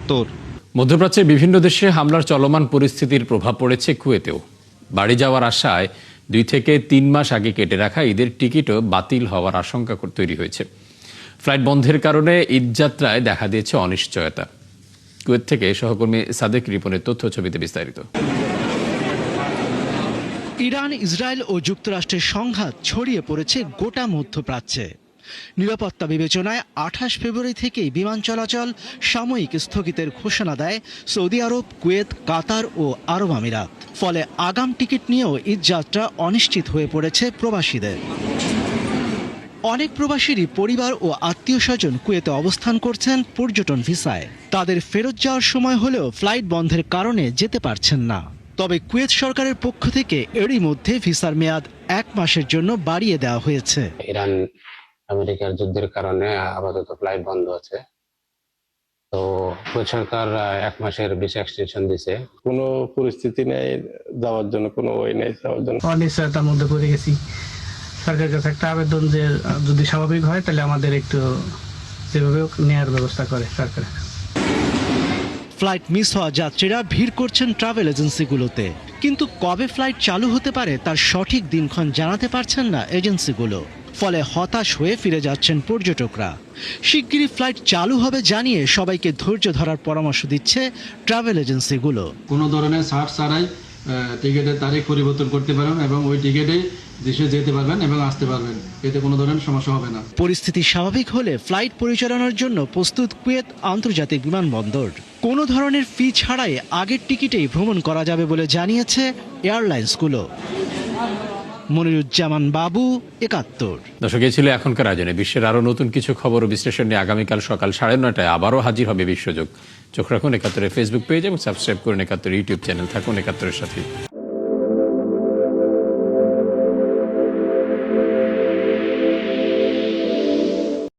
একাত্তর। মধ্যপ্রাচ্যের বিভিন্ন দেশে হামলার চলমান পরিস্থিতির প্রভাব পড়েছে কুয়েতেও। বাড়ি যাওয়ার আশায় 2 থেকে 3 মাস আগে কেটে রাখা ঈদের টিকিটও বাতিল হওয়ার আশঙ্কা তৈরি হয়েছে। ফ্লাইট বন্ধের কারণে ঈদযাত্রায় দেখা দিয়েছে অনিশ্চয়তা। কুয়েত থেকে সহকর্মী সাদেক রিপনের তথ্য ছবিতে বিস্তারিত। ইরান, ইসরায়েল ও যুক্তরাষ্ট্রের সংঘাত ছড়িয়ে পড়েছে গোটা মধ্যপ্রাচ্যে। নিরাপত্তা বিবেচনায় 28 ফেব্রুয়ারি থেকেই বিমান চলাচল সাময়িক স্থগিতের ঘোষণা দেয় সৌদি আরব, কুয়েত, কাতার ও আরব আমিরাত। ফলে আগাম টিকিট নিয়েও ঈদযাত্রা অনিশ্চিত হয়ে পড়েছে প্রবাসীদের। অনেক প্রবাসীরই পরিবার ও আত্মীয় স্বজন কুয়েতে অবস্থান করছেন পর্যটন ভিসায়। তাদের ফেরত যাওয়ার সময় হলেও ফ্লাইট বন্ধের কারণে যেতে পারছেন না। তবে কুয়েত সরকারের পক্ষ থেকে এরই মধ্যে ভিসার মেয়াদ 1 মাসের জন্য বাড়িয়ে দেওয়া হয়েছে। ইরান আমেরিকার যুদ্ধের কারণে আপাতত ফ্লাইট বন্ধ আছে, তো কুয়েত সরকার 1 মাসের ভিসা এক্সটেনশন দিছে। কোনো পরিস্থিতি নেই যাওয়ার জন্য, কোনো ওয়ে নেই যাওয়ার জন্য। অনিশ্চয়তার মধ্যে পড়ে গেছি। সরকারের কাছে একটা আবেদন যে যদি স্বাভাবিক হয় তাহলে আমাদের একটু যেভাবে নেওয়ার ব্যবস্থা করে সরকার। ফ্লাইট মিস হওয়া যাত্রীরা ভিড় করছেন ট্রাভেল এজেন্সিগুলোতে, কিন্তু কবে ফ্লাইট চালু হতে পারে তার সঠিক দিনক্ষণ জানাতে পারছেন না এজেন্সিগুলো। ফলে হতাশ হয়ে ফিরে যাচ্ছেন পর্যটকরা। শিগগিরই ফ্লাইট চালু হবে জানিয়ে সবাইকে ধৈর্য ধরার পরামর্শ দিচ্ছে ট্রাভেল এজেন্সিগুলো। কোনো ধরনের ছাড় ছাড়াই টিকিটের তারিখ পরিবর্তন করতে পারবেন এবং ওই টিকিটেই দেশে যেতে পারবেন এবং আসতে পারবেন, এতে কোনো ধরনের সমস্যা হবে না। পরিস্থিতি স্বাভাবিক হলে ফ্লাইট পরিচালনার জন্য প্রস্তুত কুয়েত আন্তর্জাতিক বিমানবন্দর। কোনো ধরনের ফি ছাড়াই আগের টিকিটেই ভ্রমণ করা যাবে বলে জানিয়েছে এয়ারলাইন্সগুলো। মনিরুজ্জামান বাবু, ৭১। দর্শক, এই ছিল এখনকার আয়োজনে। বিশ্বের আরো নতুন কিছু খবর ও বিশ্লেষণ নিয়ে আগামীকাল সকাল 9:30টায় আবারও হাজির হবে বিশ্বযোগ। চোখ রাখুন ৭১-এর ফেসবুক পেজ এবং সাবস্ক্রাইব করুন ৭১ ইউটিউব চ্যানেল। থাকুন ৭১-এর সাথে।